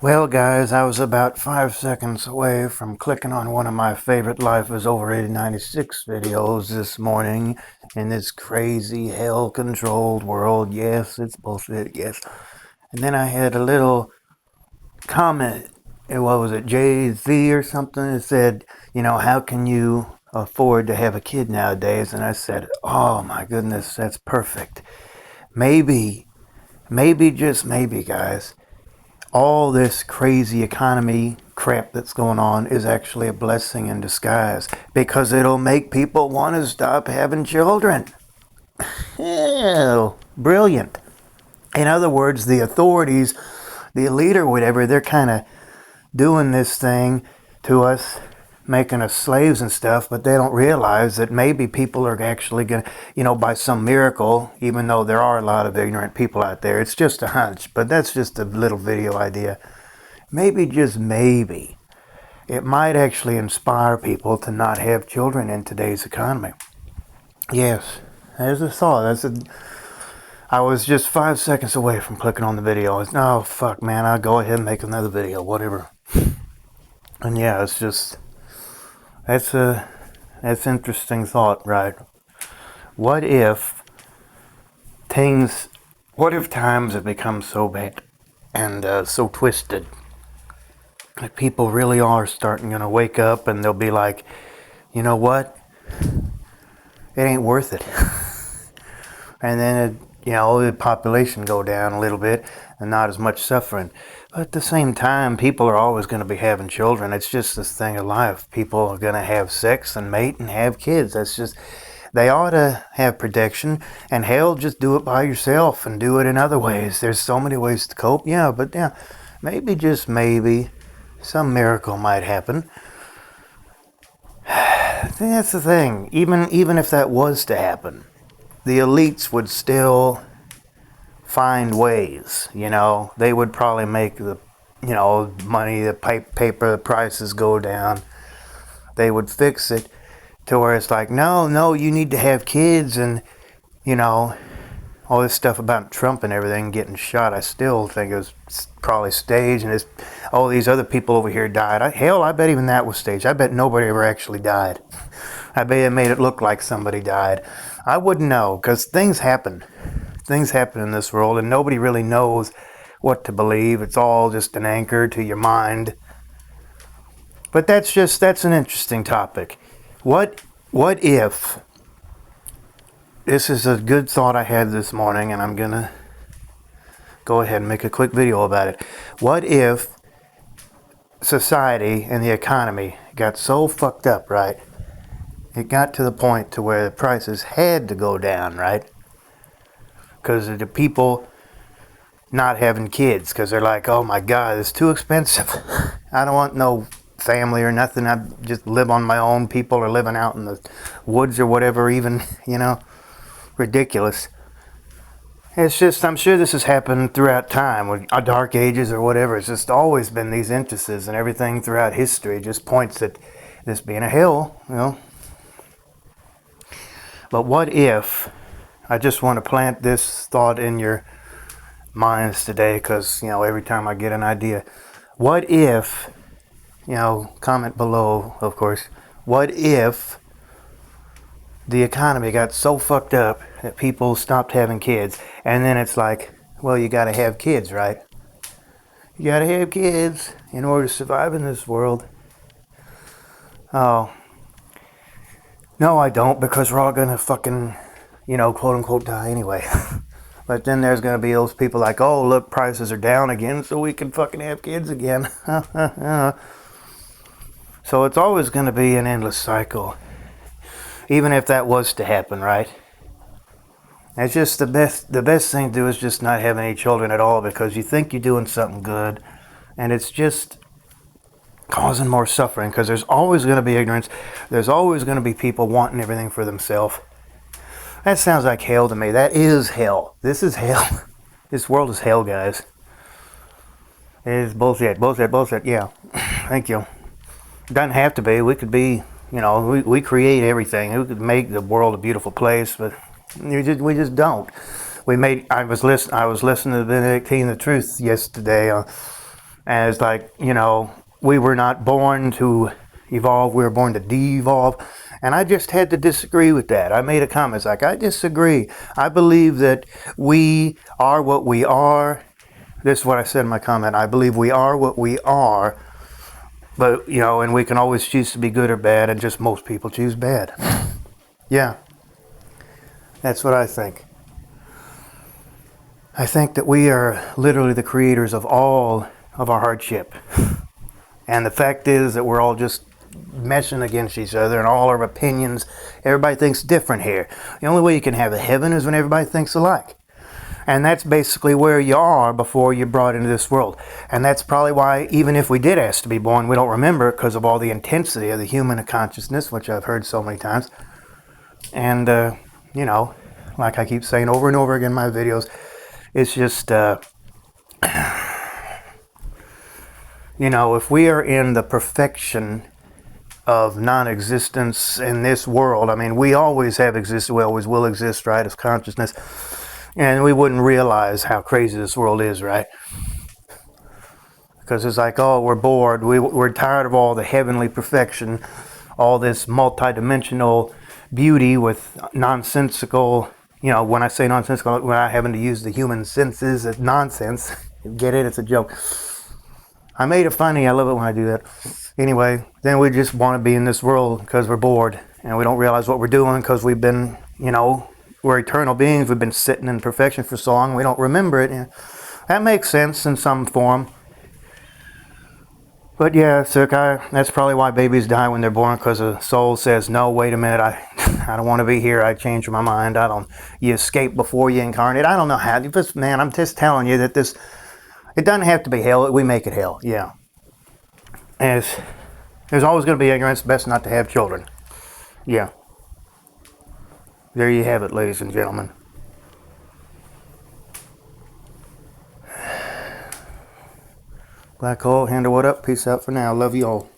Well, guys, I was about 5 seconds away from clicking on one of my favorite Life is Over 8096 videos this morning in this crazy hell controlled world. Yes, it's bullshit, yes. And then I had a little comment. What was it, Jay-Z or something? It said, how can you afford to have a kid nowadays? And I said, oh my goodness, that's perfect. Maybe, just maybe, guys, all this crazy economy crap that's going on is actually a blessing in disguise because it'll make people want to stop having children. Ew, brilliant. In other words, the authorities, the elite or whatever, they're kind of doing this thing to us, making us slaves and stuff, but they don't realize that maybe people are actually going to, by some miracle, even though there are a lot of ignorant people out there, it's just a hunch, but that's just a little video idea. Maybe, just maybe, it might actually inspire people to not have children in today's economy. Yes, there's a thought. I was just 5 seconds away from clicking on the video. Oh, fuck, man, I'll go ahead and make another video, whatever. And yeah, it's just, that's interesting thought, right? What if times have become so bad and so twisted that people really are starting to wake up and they'll be like, you know what? It ain't worth it. And then, the population go down a little bit and not as much suffering. But at the same time, people are always going to be having children. It's just this thing of life. People are going to have sex and mate and have kids. They ought to have protection, and hell, just do it by yourself and do it in other ways. There's so many ways to cope. Yeah, but yeah, maybe, just maybe, some miracle might happen. I think that's the thing. Even if that was to happen, the elites would still find ways. They would probably make the money, the paper, the prices go down. They would fix it to where it's like, no, you need to have kids, and all this stuff about Trump and everything getting shot. I still think it was probably staged, and all these other people over here died. I bet even that was staged. I bet nobody ever actually died. I bet it made it look like somebody died. I wouldn't know, because things happen. Things happen in this world, and nobody really knows what to believe. It's all just an anchor to your mind. But that's an interesting topic. What if, this is a good thought I had this morning, and I'm going to go ahead and make a quick video about it. What if society and the economy got so fucked up, right? It got to the point to where the prices had to go down, right? Because of the people not having kids, because they're like, oh my God, it's too expensive. I don't want no family or nothing. I just live on my own. People are living out in the woods or whatever, even, ridiculous. It's just, I'm sure this has happened throughout time, with dark ages or whatever. It's just always been these instances, and everything throughout history just points at this being a hell, But what if, I just want to plant this thought in your minds today, because, every time I get an idea, what if, comment below, of course, what if the economy got so fucked up that people stopped having kids, and then it's like, well, you gotta have kids, right? You gotta have kids in order to survive in this world. Oh, no, I don't, because we're all gonna fucking, quote unquote, die anyway. But then there's gonna be those people like, oh, look, prices are down again, so we can fucking have kids again. So it's always gonna be an endless cycle. Even if that was to happen, right? It's just the best thing to do is just not have any children at all, because you think you're doing something good, and it's just causing more suffering, because there's always going to be ignorance. There's always going to be people wanting everything for themselves. That sounds like hell to me. That is hell. This is hell. This world is hell, guys. It is bullshit, yeah. Thank you. It doesn't have to be. We could be, we create everything. We could make the world a beautiful place, but we just don't. I was listening to Benedictine the Truth yesterday, as like, we were not born to evolve, we were born to de-evolve. And I just had to disagree with that. I made a comment, it's like, I disagree. I believe that we are what we are. This is what I said in my comment. I believe we are what we are, but, and we can always choose to be good or bad, and just most people choose bad. Yeah, that's what I think. I think that we are literally the creators of all of our hardship. And the fact is that we're all just meshing against each other, and all our opinions, everybody thinks different here. The only way you can have a heaven is when everybody thinks alike. And that's basically where you are before you're brought into this world. And that's probably why, even if we did ask to be born, we don't remember it because of all the intensity of the human consciousness, which I've heard so many times. And, like I keep saying over and over again in my videos, it's just, if we are in the perfection of non-existence in this world, I mean, we always have existed, we always will exist, right, as consciousness, and we wouldn't realize how crazy this world is, right? Because it's like, oh, we're bored, we're tired of all the heavenly perfection, all this multidimensional beauty with nonsensical, when I say nonsensical, we're not having to use the human senses, it's nonsense. Get it? It's a joke. I made it funny. I love it when I do that. Anyway, then we just want to be in this world because we're bored, and we don't realize what we're doing because we've been, we're eternal beings. We've been sitting in perfection for so long, we don't remember it. And that makes sense in some form. But yeah, so that's probably why babies die when they're born, because the soul says, no, wait a minute, I don't want to be here. I changed my mind. You escape before you incarnate. I don't know how. Man, I'm just telling you that it doesn't have to be hell. We make it hell. Yeah. And there's always going to be ignorance. Best not to have children. Yeah. There you have it, ladies and gentlemen. Black Hole, Handle, what up? Peace out for now. Love you all.